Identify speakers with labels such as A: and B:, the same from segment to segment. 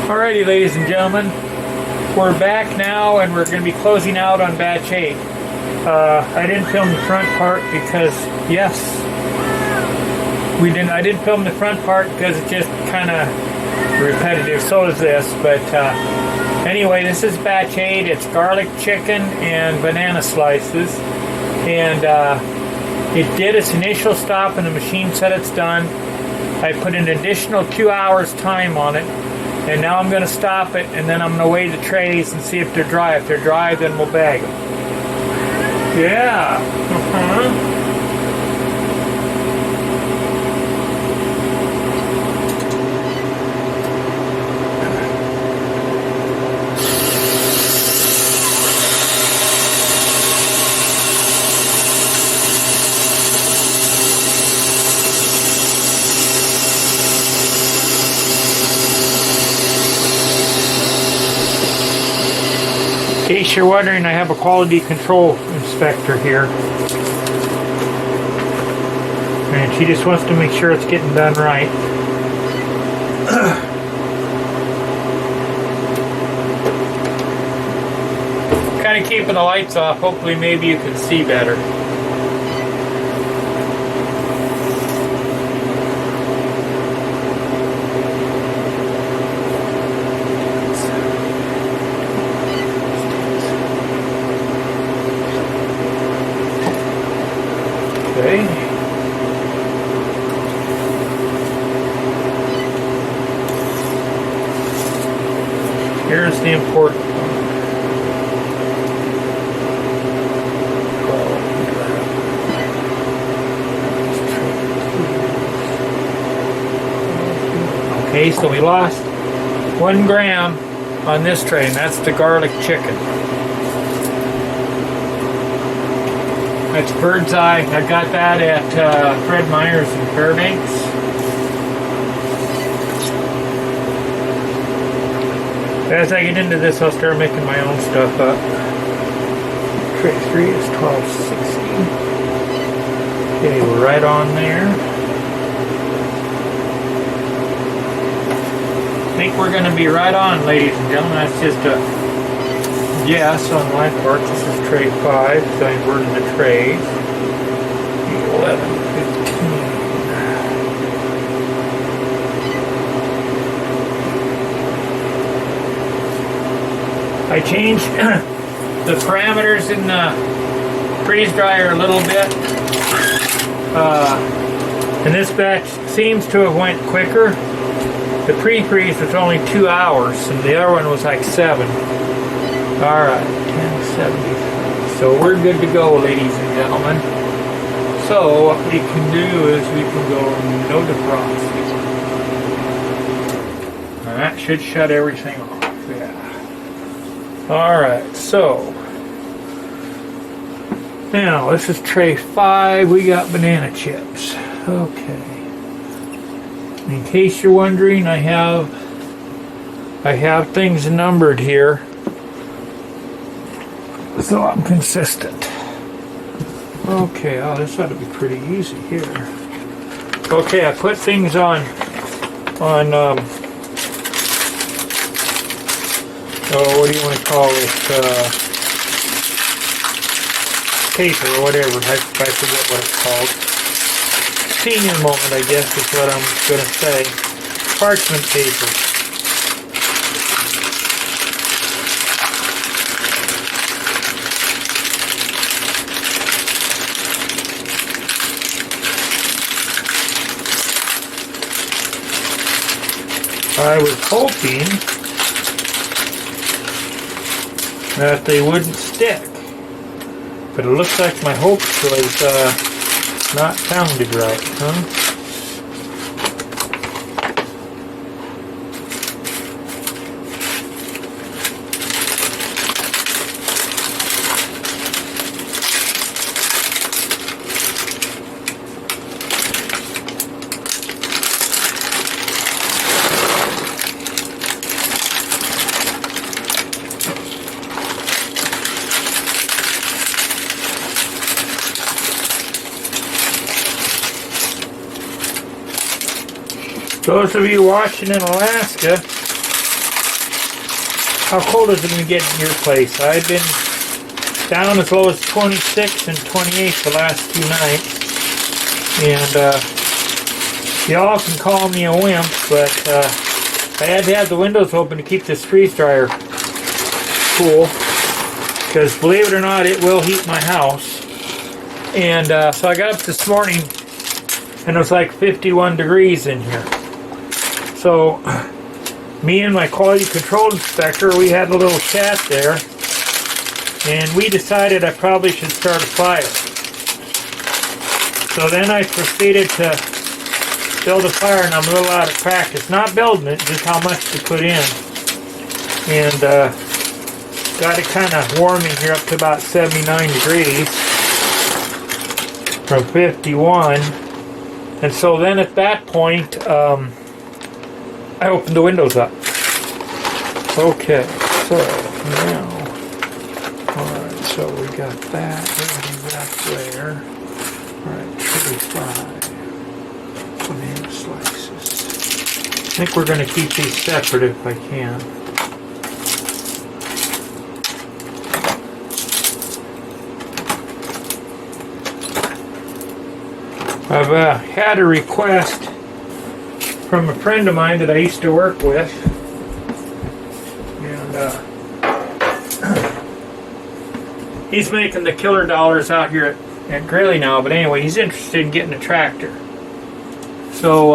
A: Alrighty, ladies and gentlemen, we're back now and we're going to be closing out on batch 8. I didn't film the front part because, yes, I didn't film the front part because it's just kind of repetitive. So is this, but anyway, this is batch 8. It's garlic chicken and banana slices, and it did its initial stop and the machine said it's done. I put an additional 2 hours time on it. And now I'm going to stop it, and then I'm going to weigh the trays and see if they're dry. If they're dry, then we'll bag them. Yeah. In case you're wondering, I have a quality control inspector here. And she just wants to make sure it's getting done right. Kind of keeping the lights off. Hopefully maybe you can see better. Okay. Here's the important one. Okay, so we lost 1 gram on this tray, and that's the garlic chicken. That's Bird's Eye. I got that at Fred Meyer's in Fairbanks. As I get into this, I'll start making my own stuff up. Tray 3 is 1260. Okay, we're right on there. I think we're going to be right on, ladies and gentlemen. That's just a yes on my part. This is tray 5, so I inverted the trays. 11, 15. I changed the parameters in the freeze dryer a little bit. And this batch seems to have went quicker. The pre-freeze was only 2 hours, and the other one was like 7. Alright, 1070. So we're good to go, ladies and gentlemen. So what we can do is we can go no defrost. And that should shut everything off. Yeah. Alright, so now this is tray 5. We got banana chips. Okay. In case you're wondering, I have things numbered here, so I'm consistent. Okay, oh, this ought to be pretty easy here. Okay, I put things on oh, what do you want to call it? Paper or whatever. I forget what it's called. Senior moment, I guess, is what I'm going to say. Parchment paper. I was hoping that they wouldn't stick, but it looks like my hopes was not sounded right, huh? Those of you watching in Alaska, How cold is it going to get in your place? I've been down as low as 26 and 28 the last 2 nights. And y'all can call me a wimp, but I had to have the windows open to keep this freeze dryer cool. Because believe it or not, it will heat my house. And so I got up this morning and it was like 51 degrees in here. So me and my quality control inspector, we had a little chat there, and we decided I probably should start a fire. So then I proceeded to build a fire, and I'm a little out of practice. Not building it, just how much to put in. And got it kind of warm in here up to about 79 degrees from 51. And so then at that point, I opened the windows up. Okay, so now, alright, so we got that ready back there. Alright, chili fry, banana slices. I think we're going to keep these separate if I can. I've had a request from a friend of mine that I used to work with, and he's making the killer dollars out here at Greeley now, but anyway, he's interested in getting a tractor. So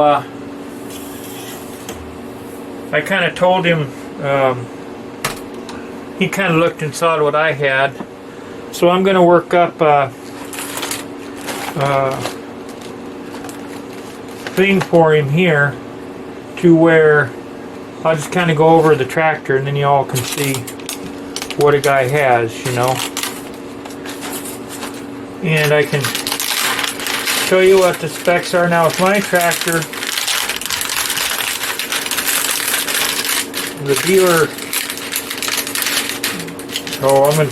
A: I kind of told him, he kind of looked and saw what I had, so I'm going to work up thing for him here to where I'll just kind of go over the tractor and then you all can see what a guy has, you know. And I can show you what the specs are. Now with my tractor, the dealer,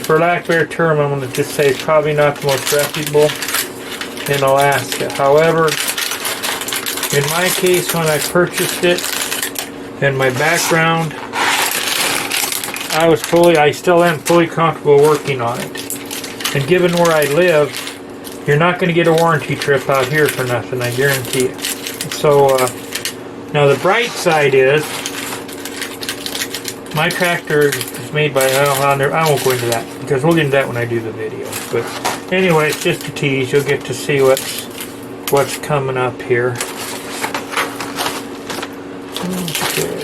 A: for lack of a better term, I'm going to just say probably not the most reputable in Alaska. However, in my case, when I purchased it, and my background, I still am fully comfortable working on it. And given where I live, you're not going to get a warranty trip out here for nothing, I guarantee you. So, now the bright side is, my tractor is made by, I won't go into that, because we'll get into that when I do the video. But anyway, it's just a tease. You'll get to see what's coming up here. Okay.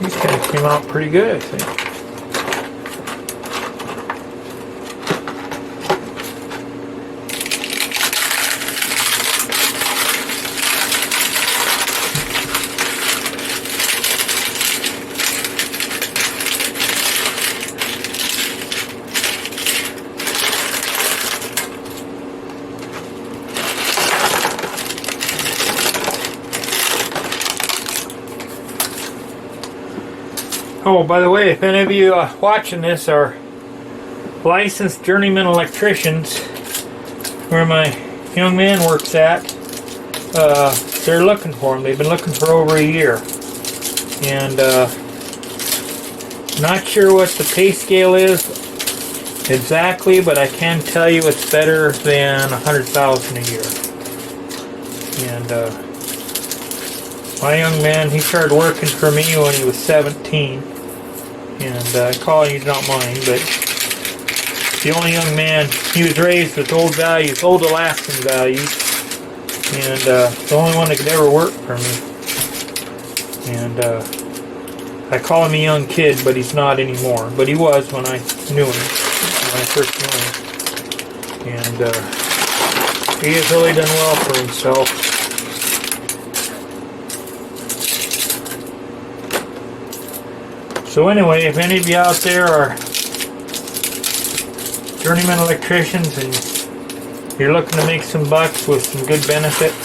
A: These kind of came out pretty good, I think. Oh, by the way, if any of you watching this are licensed journeyman electricians, where my young man works at, they're looking for him. They've been looking for over a year. And not sure what the pay scale is exactly, but I can tell you it's better than $100,000 a year. And my young man, he started working for me when he was 17. And I call you don't mind, but the only young man, he was raised with old values, old Alaskan values, and the only one that could ever work for me. And I call him a young kid, but he's not anymore. But he was when I knew him, when I first knew him. And He has really done well for himself. So anyway, if any of you out there are journeyman electricians and you're looking to make some bucks with some good benefits,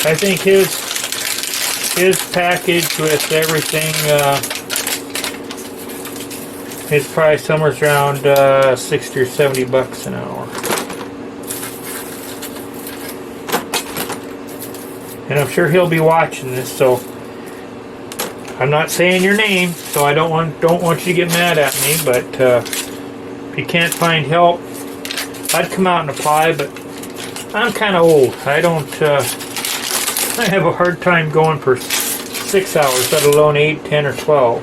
A: I think his package with everything is probably somewhere around 60 or 70 bucks an hour. And I'm sure he'll be watching this, so I'm not saying your name, so I don't want you to get mad at me, but if you can't find help, I'd come out and apply, but I'm kind of old. I have a hard time going for 6 hours, let alone 8, 10, or 12.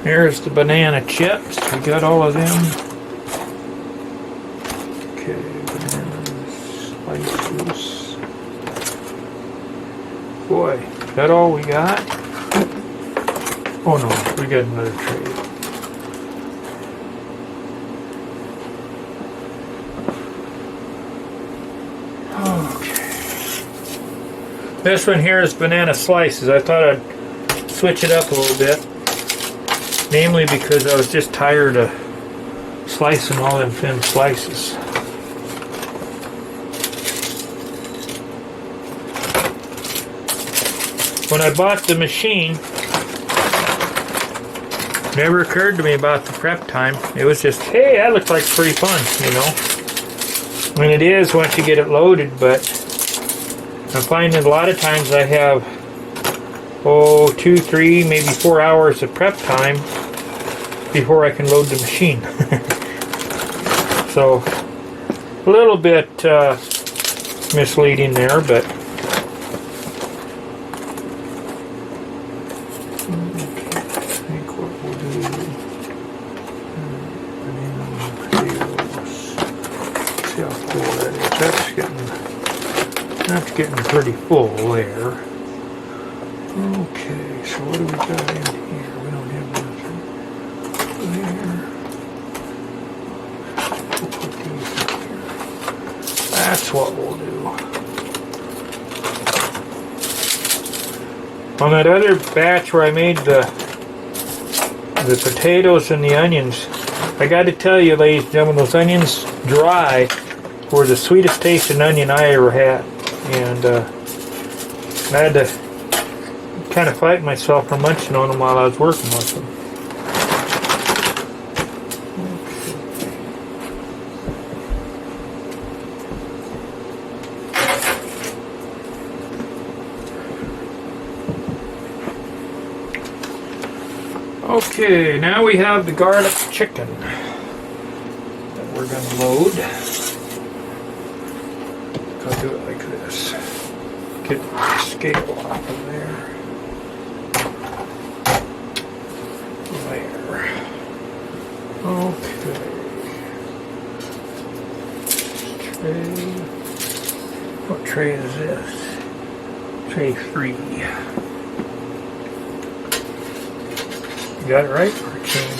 A: Here's the banana chips. We got all of them. Okay, banana slices. Boy, is that all we got? Oh no, we got another tray. Okay. This one here is banana slices. I thought I'd switch it up a little bit. Namely because I was just tired of slicing all them thin slices. When I bought the machine, it never occurred to me about the prep time. It was just, hey, that looks like pretty fun, you know. And it is once you get it loaded, but I'm finding a lot of times I have 2, 3, maybe 4 hours of prep time before I can load the machine. So a little bit misleading there, but I think what we'll do, see how full that is. That's getting pretty full there. Okay, so what do we got in here? We don't have nothing there. We'll put these in here. That's what we'll do. On that other batch where I made the potatoes and the onions, I got to tell you, ladies and gentlemen, those onions dry were the sweetest tasting onion I ever had. And I had to kind of fight myself from munching on them while I was working with them. Okay, now we have the garlic chicken that we're going to load. I'll do it like this. Get the scale off of there. Okay. Tray. What tray is this? Tray 3. You got it right? Or change?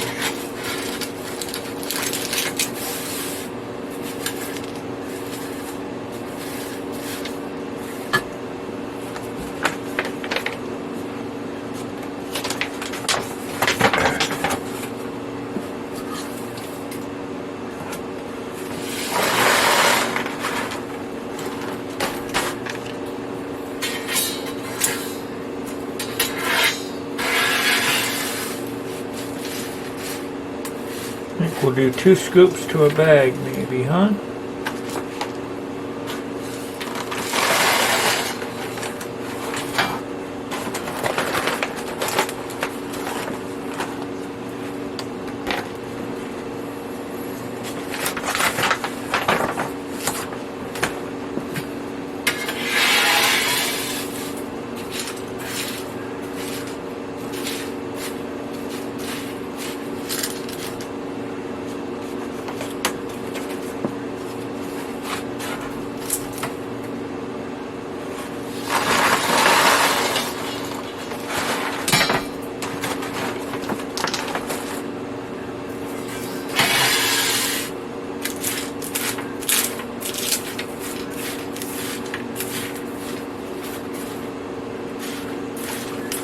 A: I think we'll do 2 scoops to a bag maybe, huh?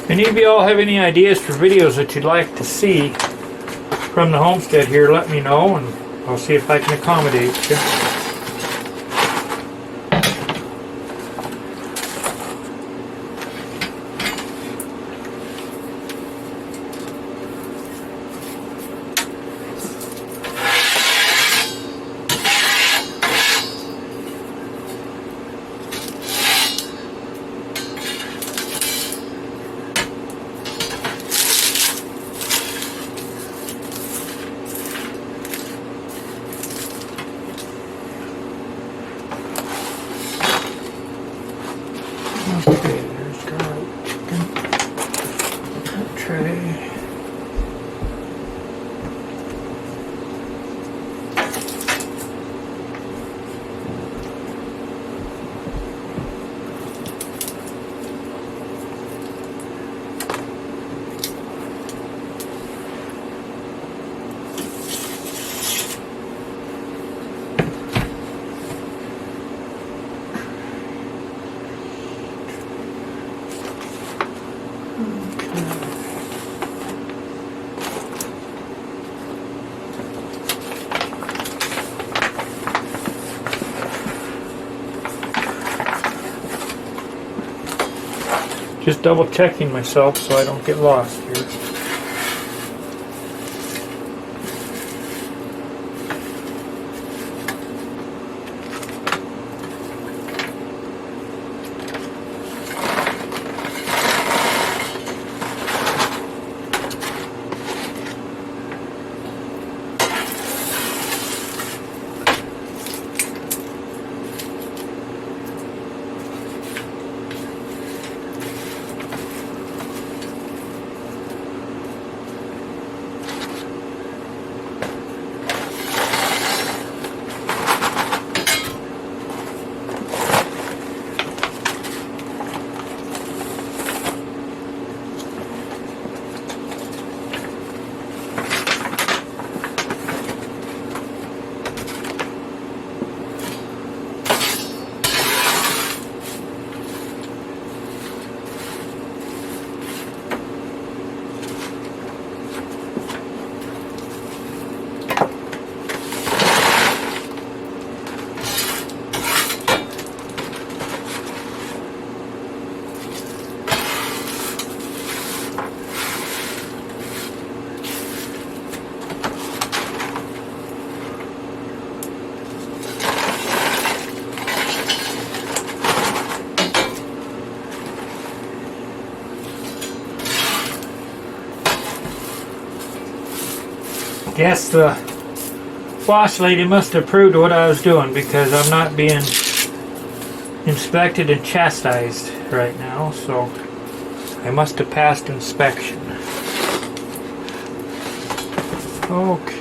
A: Any of you all have any ideas for videos that you'd like to see from the homestead here, let me know, and I'll see if I can accommodate you. Okay, there's garlic chicken. That tray. Just double checking myself so I don't get lost here. Guess the boss lady must have approved of what I was doing, because I'm not being inspected and chastised right now, so I must have passed inspection. Okay.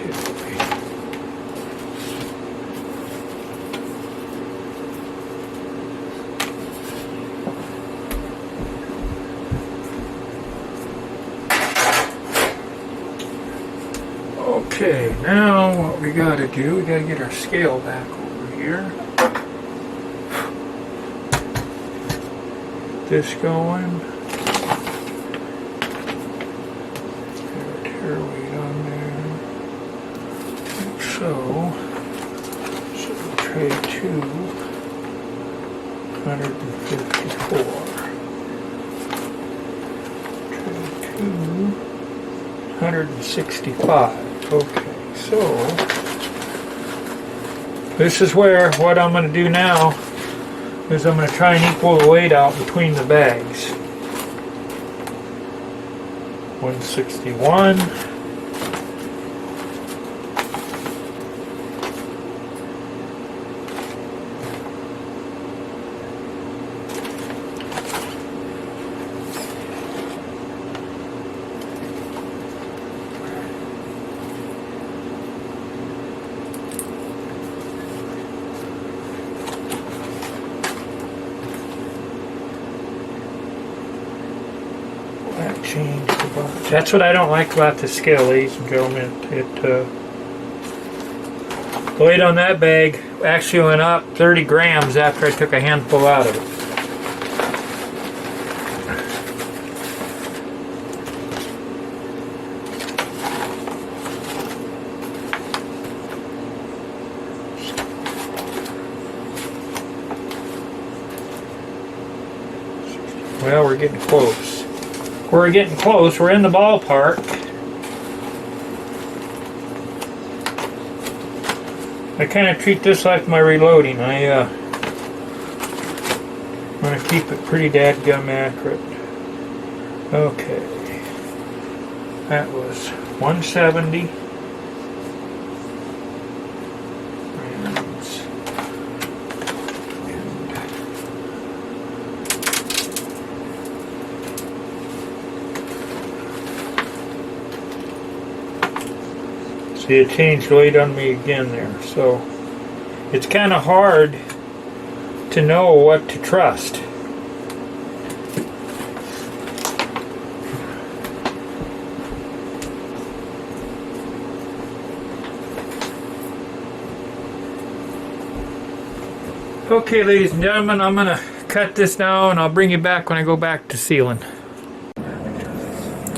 A: Okay, now what we gotta do, we gotta get our scale back over here. This going. Tear weight on there. Like so tray 2, 154. Tray 2, 165. Okay, so this is where what I'm going to do now is I'm going to try and equal the weight out between the bags. 161. Changed a bunch. That's what I don't like about the scale, ladies and gentlemen. The weight on that bag actually went up 30 grams after I took a handful out of it. Well, we're getting close. We're getting close. We're in the ballpark. I kind of treat this like my reloading. I'm going to keep it pretty dadgum accurate. Okay. That was 170. See, it changed weight on me again there, so it's kind of hard to know what to trust. Okay, ladies and gentlemen, I'm going to cut this now and I'll bring you back when I go back to sealing.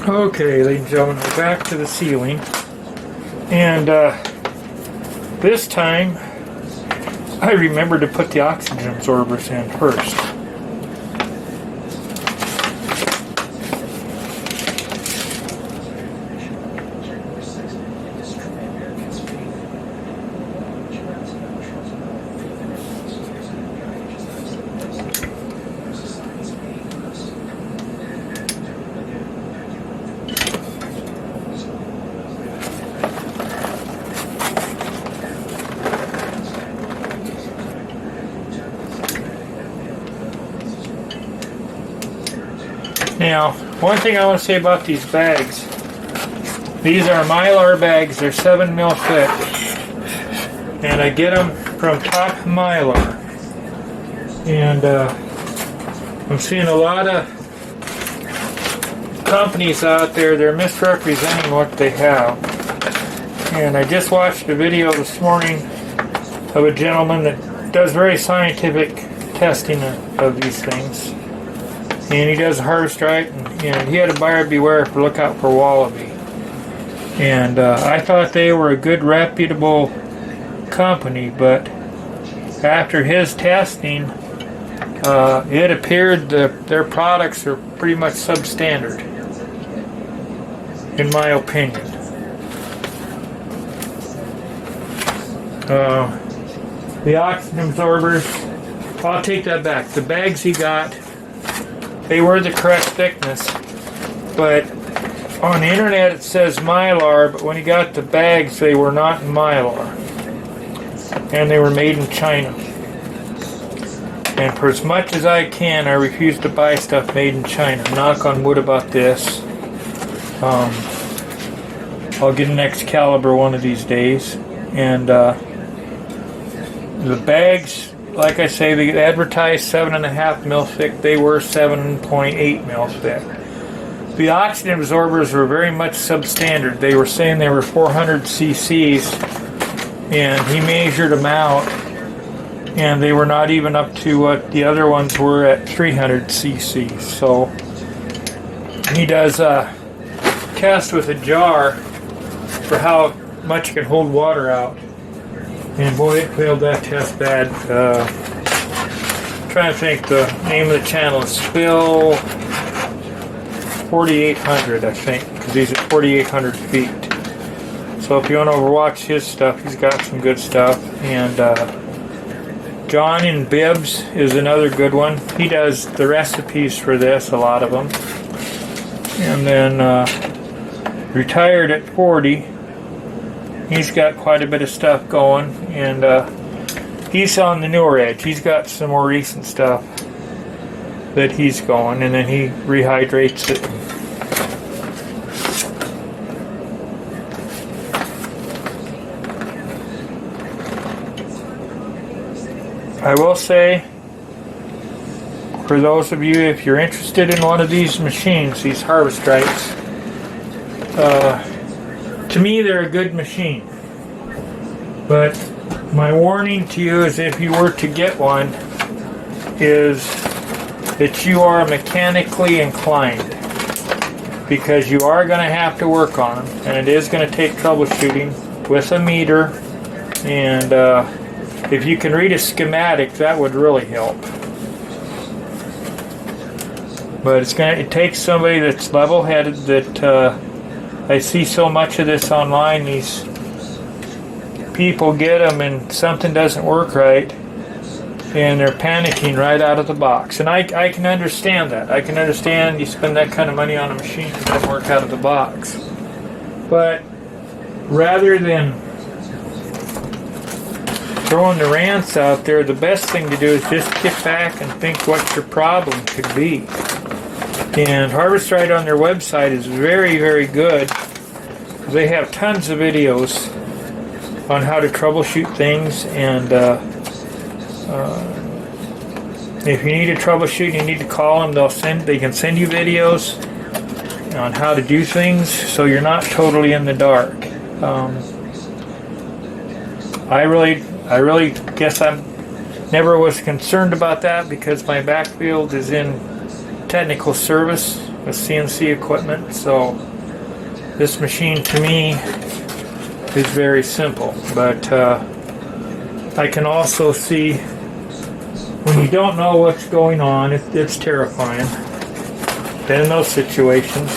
A: Okay, ladies and gentlemen, we're back to the sealing. And this time, I remembered to put the oxygen absorbers in first. Now, one thing I want to say about these bags, these are Mylar bags, they're 7 mil thick, and I get them from Top Mylar, and I'm seeing a lot of companies out there, they're misrepresenting what they have, and I just watched a video this morning of a gentleman that does very scientific testing of these things. And he does harvest right, and he had a buyer beware for look out for wallaby. And I thought they were a good, reputable company, but after his testing, it appeared that their products are pretty much substandard, in my opinion. The oxygen absorbers, I'll take that back. The bags he got, they were the correct thickness, but on the internet it says Mylar, but when he got the bags they were not Mylar, and they were made in China. And for as much as I can, I refuse to buy stuff made in China. Knock on wood about this. I'll get an Excalibur one of these days, and the bags, like I say, they advertised 7.5 mil thick. They were 7.8 mil thick. The oxygen absorbers were very much substandard. They were saying they were 400 cc's, and he measured them out, and they were not even up to what the other ones were at 300 cc's. So he does test with a jar for how much it can hold water out. And boy, it failed that test bad. Trying to think, the name of the channel is Spill 4800, I think, because he's at 4,800 feet. So if you want to overwatch his stuff, he's got some good stuff. And John in Bibbs is another good one. He does the recipes for this, a lot of them. And then retired at 40. He's got quite a bit of stuff going, and he's on the newer edge. He's got some more recent stuff that he's going, and then he rehydrates it. I will say, for those of you, if you're interested in one of these machines, these harvest rights, to me, they're a good machine, but my warning to you is if you were to get one is that you are mechanically inclined, because you are going to have to work on them, and it is going to take troubleshooting with a meter, and if you can read a schematic, that would really help. But it takes somebody that's level-headed. That I see so much of this online. These people get them and something doesn't work right, and they're panicking right out of the box. And I can understand that. I can understand you spend that kind of money on a machine that doesn't work out of the box. But rather than throwing the rants out there, the best thing to do is just get back and think what your problem could be. And Harvestrite on their website is very, very good. They have tons of videos on how to troubleshoot things, and if you need to troubleshoot, you need to call them. They can send you videos on how to do things, so you're not totally in the dark. I really guess I never was concerned about that because my backfield is in technical service with CNC equipment, so this machine to me is very simple. But I can also see when you don't know what's going on, it's terrifying. Been in those situations.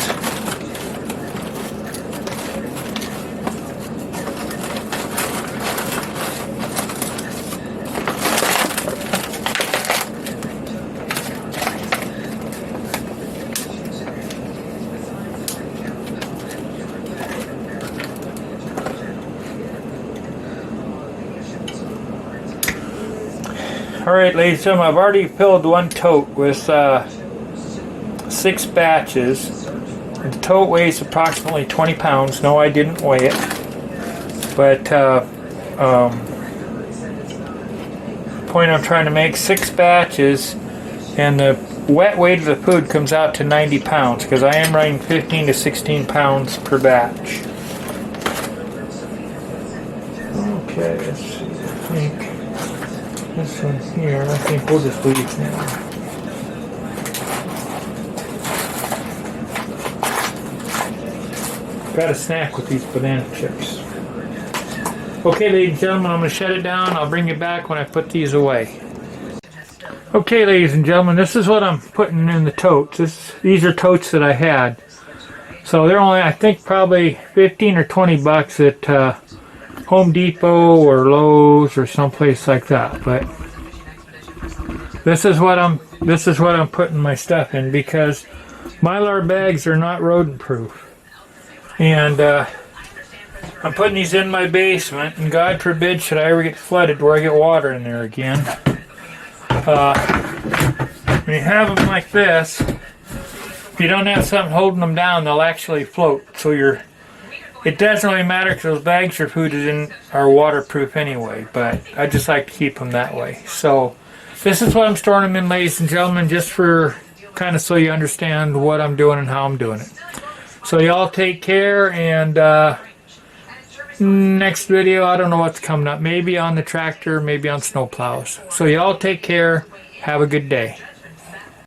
A: Alright, ladies and gentlemen, I've already filled one tote with 6 batches. The tote weighs approximately 20 pounds. No, I didn't weigh it. But the point I'm trying to make, 6 batches, and the wet weight of the food comes out to 90 pounds because I am running 15 to 16 pounds per batch. Okay, let's see. I think this one here, I think we'll just leave now. Got a snack with these banana chips. Okay, ladies and gentlemen, I'm going to shut it down. I'll bring you back when I put these away. Okay, ladies and gentlemen, this is what I'm putting in the totes. These are totes that I had. So they're only, I think, probably 15 or 20 bucks at Home Depot or Lowe's or someplace like that. But this is what I'm putting my stuff in because Mylar bags are not rodent proof. And I'm putting these in my basement, and God forbid should I ever get flooded where I get water in there again. When you have them like this, if you don't have something holding them down, they'll actually float. So it doesn't really matter because those bags your food is in are waterproof anyway, but I just like to keep them that way. So this is what I'm storing them in, ladies and gentlemen, just for kind of so you understand what I'm doing and how I'm doing it. So y'all take care, and next video, I don't know what's coming up. Maybe on the tractor, maybe on snow plows. So y'all take care. Have a good day.